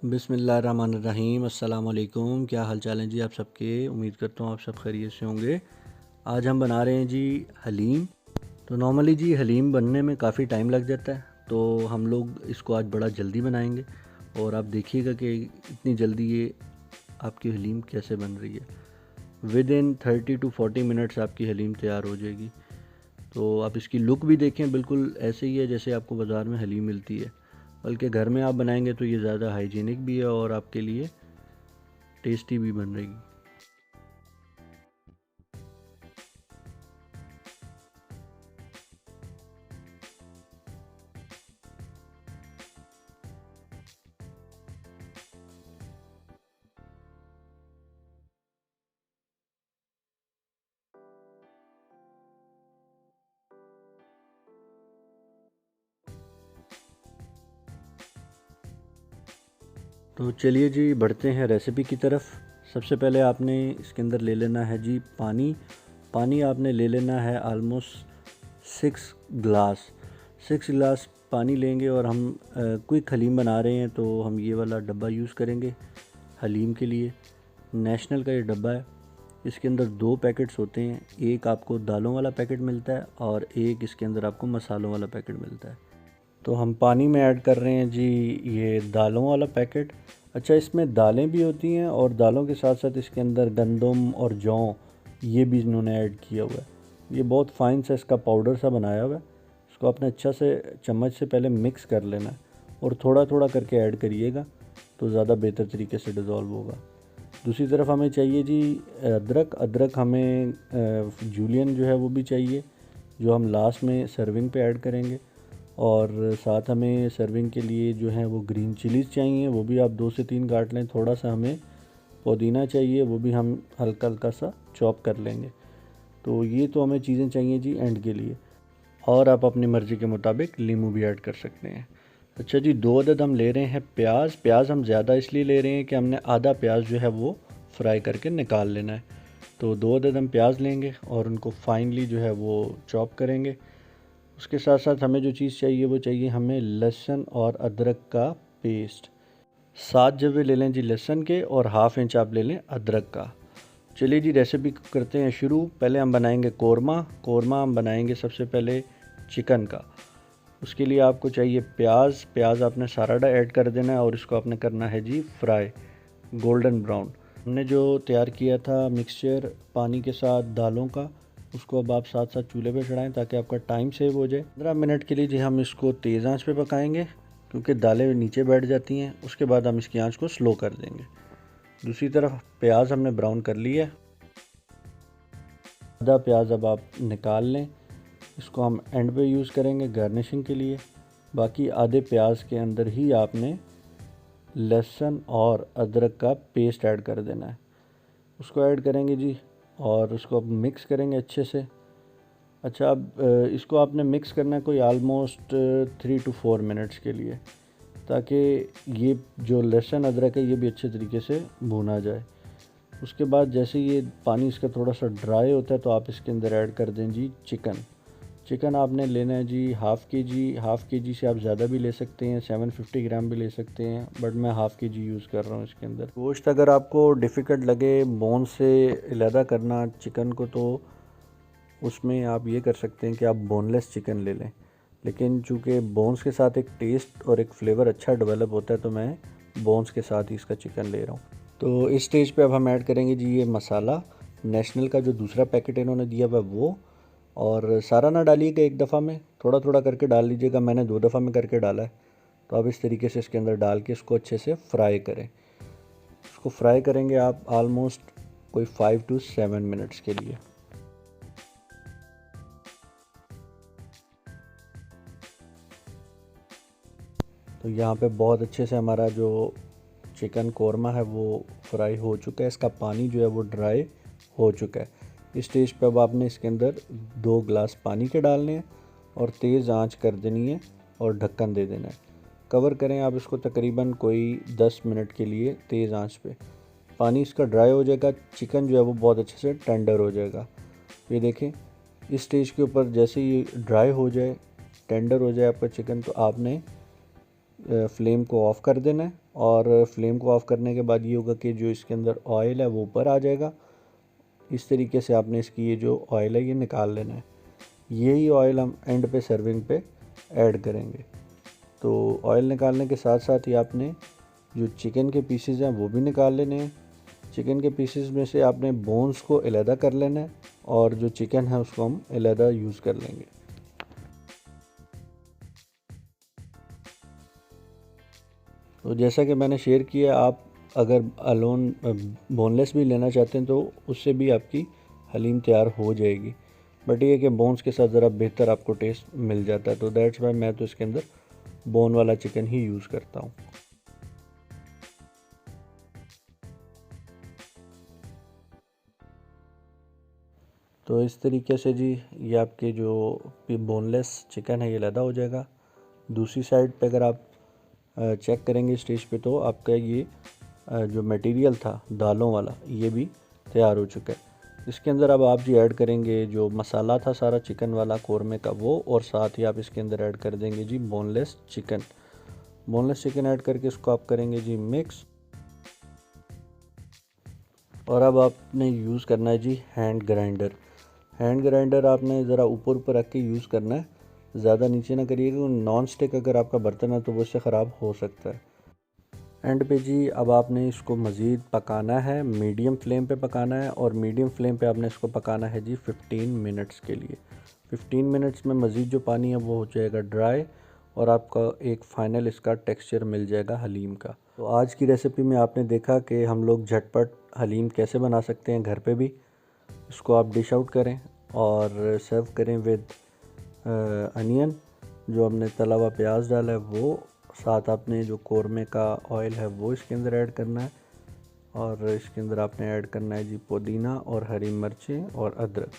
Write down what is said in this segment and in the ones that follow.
बिस्मिल्लाहिर्रहमानिर्रहीम। अस्सलाम वालेकुम। क्या हाल चाल है जी आप सबके। उम्मीद करता हूँ आप सब खैरियत से होंगे। आज हम बना रहे हैं जी हलीम। तो नॉर्मली जी हलीम बनने में काफ़ी टाइम लग जाता है, तो हम लोग इसको आज बड़ा जल्दी बनाएंगे और आप देखिएगा कि इतनी जल्दी ये आपकी हलीम कैसे बन रही है। विद इन 30 to 40 मिनट्स आपकी हलीम तैयार हो जाएगी। तो आप इसकी लुक भी देखें, बिल्कुल ऐसे ही है जैसे आपको बाज़ार में हलीम मिलती है, बल्कि घर में आप बनाएंगे तो ये ज़्यादा हाइजीनिक भी है और आपके लिए टेस्टी भी बन रहेगी। तो चलिए जी बढ़ते हैं रेसिपी की तरफ। सबसे पहले आपने इसके अंदर ले लेना है जी पानी। पानी आपने ले लेना है आलमोस्ट 6 गिलास पानी लेंगे। और हम क्विक हलीम बना रहे हैं तो हम ये वाला डब्बा यूज़ करेंगे हलीम के लिए। नेशनल का ये डब्बा है। इसके अंदर 2 पैकेट्स होते हैं, एक आपको दालों वाला पैकेट मिलता है और एक इसके अंदर आपको मसालों वाला पैकेट मिलता है। तो हम पानी में ऐड कर रहे हैं जी ये दालों वाला पैकेट। अच्छा, इसमें दालें भी होती हैं और दालों के साथ साथ इसके अंदर गंदम और जौ ये भी इन्होंने ऐड किया हुआ है। ये बहुत फाइन सा इसका पाउडर सा बनाया हुआ है। इसको आपने अच्छा से चम्मच से पहले मिक्स कर लेना है और थोड़ा थोड़ा करके ऐड करिएगा तो ज़्यादा बेहतर तरीके से डिज़ोल्व होगा। दूसरी तरफ हमें चाहिए जी अदरक हमें जूलियन जो है वो भी चाहिए, जो हम लास्ट में सर्विंग पे ऐड करेंगे। और साथ हमें सर्विंग के लिए जो है वो ग्रीन चिलीज़ चाहिए, वो भी आप 2 से 3 काट लें। थोड़ा सा हमें पुदीना चाहिए, वो भी हम हल्का हल्का सा चॉप कर लेंगे। तो ये तो हमें चीज़ें चाहिए जी एंड के लिए। और आप अपनी मर्ज़ी के मुताबिक नींबू भी ऐड कर सकते हैं। अच्छा जी, 2 अदद हम ले रहे हैं प्याज। प्याज हम ज़्यादा इसलिए ले रहे हैं कि हमने आधा प्याज जो है वो फ्राई करके निकाल लेना है। तो 2 अदद हम प्याज लेंगे और उनको फाइनली जो है वो चॉप करेंगे। उसके साथ साथ हमें जो चीज़ चाहिए वो चाहिए हमें लहसुन और अदरक का पेस्ट। 7 जवे ले लें जी लहसुन के और हाफ़ इंच आप ले लें अदरक का। चलिए जी रेसिपी करते हैं शुरू। पहले हम बनाएंगे कोरमा हम बनाएंगे सबसे पहले चिकन का। उसके लिए आपको चाहिए प्याज आपने सारा ऐड कर देना है और इसको आपने करना है जी फ्राई गोल्डन ब्राउन। हमने जो तैयार किया था मिक्सचर पानी के साथ दालों का, उसको अब आप साथ साथ चूल्हे पे चढ़ाएं ताकि आपका टाइम सेव हो जाए। 15 मिनट के लिए जी हम इसको तेज़ आंच पे पकाएंगे क्योंकि दालें नीचे बैठ जाती हैं। उसके बाद हम इसकी आंच को स्लो कर देंगे। दूसरी तरफ प्याज हमने ब्राउन कर लिया है। आधा प्याज अब आप निकाल लें, इसको हम एंड पे यूज़ करेंगे गार्निशिंग के लिए। बाकी आधे प्याज के अंदर ही आपने लहसुन और अदरक का पेस्ट ऐड कर देना है। उसको ऐड करेंगे जी और उसको अब मिक्स करेंगे अच्छे से। अच्छा, अब इसको आपने मिक्स करना है कोई आलमोस्ट 3 to 4 मिनट्स के लिए, ताकि ये जो लहसुन अदरक है ये भी अच्छे तरीके से भुना जाए। उसके बाद जैसे ये पानी इसका थोड़ा सा ड्राई होता है तो आप इसके अंदर ऐड कर दें जी चिकन आपने लेना है जी हाफ़ के जी से आप ज़्यादा भी ले सकते हैं, 750 ग्राम भी ले सकते हैं, बट मैं हाफ़ के जी यूज़ कर रहा हूँ इसके अंदर। गोश्त अगर आपको डिफ़िकल्ट लगे बोन से अलहदा करना चिकन को, तो उसमें आप ये कर सकते हैं कि आप बोनलेस चिकन ले लें। लेकिन चूँकि बोन्स के साथ एक टेस्ट और एक फ्लेवर अच्छा डेवलप होता है तो मैं बोन्स के साथ ही इसका चिकन ले रहा हूँ। तो इस स्टेज पे अब हम ऐड करेंगे जी ये मसाला। नेशनल का जो दूसरा पैकेट इन्होंने दिया हुआ वो, और सारा ना डालिएगा एक दफ़ा में, थोड़ा थोड़ा करके डाल लीजिएगा। मैंने 2 दफ़ा में करके डाला है। तो आप इस तरीके से इसके अंदर डाल के इसको अच्छे से फ्राई करें। इसको फ्राई करेंगे आप आलमोस्ट कोई 5 to 7 मिनट्स के लिए। तो यहाँ पे बहुत अच्छे से हमारा जो चिकन कोरमा है वो फ्राई हो चुका है। इसका पानी जो है वो ड्राई हो चुका है। इस स्टेज पे अब आपने इसके अंदर 2 गिलास पानी के डालने हैं और तेज़ आंच कर देनी है और ढक्कन दे देना है। कवर करें आप इसको तकरीबन कोई 10 मिनट के लिए तेज़ आंच पे। पानी इसका ड्राई हो जाएगा, चिकन जो है वो बहुत अच्छे से टेंडर हो जाएगा। ये देखें, इस स्टेज के ऊपर जैसे ये ड्राई हो जाए, टेंडर हो जाए आपका चिकन, तो आपने फ्लेम को ऑफ़ कर देना है और फ्लेम को ऑफ़ करने के बाद ये होगा कि जो इसके अंदर ऑयल है वो ऊपर आ जाएगा। इस तरीके से आपने इसकी ये जो ऑयल है ये निकाल लेना है। यही ऑयल हम एंड पे सर्विंग पे ऐड करेंगे। तो ऑयल निकालने के साथ साथ ही आपने जो चिकन के पीसेस हैं वो भी निकाल लेने हैं। चिकन के पीसेस में से आपने बोन्स को अलहदा कर लेना है और जो चिकन है उसको हम अलहदा यूज़ कर लेंगे। तो जैसा कि मैंने शेयर किया, आप अगर अलोन बोनलेस भी लेना चाहते हैं तो उससे भी आपकी हलीम तैयार हो जाएगी, बट ये कि बोन्स के साथ ज़रा बेहतर आपको टेस्ट मिल जाता है। तो दैट्स वाई मैं तो इसके अंदर बोन वाला चिकन ही यूज़ करता हूँ। तो इस तरीके से जी ये आपके जो बोनलेस चिकन है ये अलहदा हो जाएगा। दूसरी साइड पे अगर आप चेक करेंगे स्टेज पे तो आपका ये जो मटेरियल था दालों वाला ये भी तैयार हो चुका है। इसके अंदर अब आप जी ऐड करेंगे जो मसाला था सारा चिकन वाला कौरमे का वो, और साथ ही आप इसके अंदर ऐड कर देंगे जी boneless chicken. Boneless chicken add करके इसको आप करेंगे जी मिक्स। और अब आपने यूज़ करना है जी हैंड ग्राइंडर। हैंड ग्राइंडर आपने ज़रा ऊपर ऊपर रख के यूज़ करना है, ज़्यादा नीचे ना करिएगा। नॉन स्टिक अगर आपका बर्तन है तो वो इससे ख़राब हो सकता है। एंड पे जी अब आपने इसको मज़ीद पकाना है, मीडियम फ्लेम पे पकाना है, और मीडियम फ्लेम पे आपने इसको पकाना है जी 15 मिनट्स के लिए। 15 मिनट्स में मज़ीद जो पानी है वो हो जाएगा ड्राई और आपका एक फ़ाइनल इसका टेक्सचर मिल जाएगा हलीम का। तो आज की रेसिपी में आपने देखा कि हम लोग झटपट हलीम कैसे बना सकते हैं घर पे भी। इसको आप डिश आउट करें और सर्व करें विद अनियन, जो हमने तला हुआ प्याज डाला है वो, साथ आपने जो कौरमे का ऑयल है वो इसके अंदर ऐड करना है, और इसके अंदर आपने ऐड करना है जी पुदीना और हरी मिर्चें और अदरक।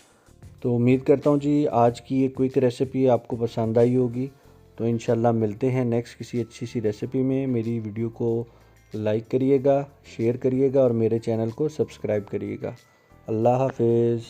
तो उम्मीद करता हूँ जी आज की ये क्विक रेसिपी आपको पसंद आई होगी। तो इंशाल्लाह मिलते हैं नेक्स्ट किसी अच्छी सी रेसिपी में। मेरी वीडियो को लाइक करिएगा, शेयर करिएगा और मेरे चैनल को सब्सक्राइब करिएगा। अल्लाह हाफिज़।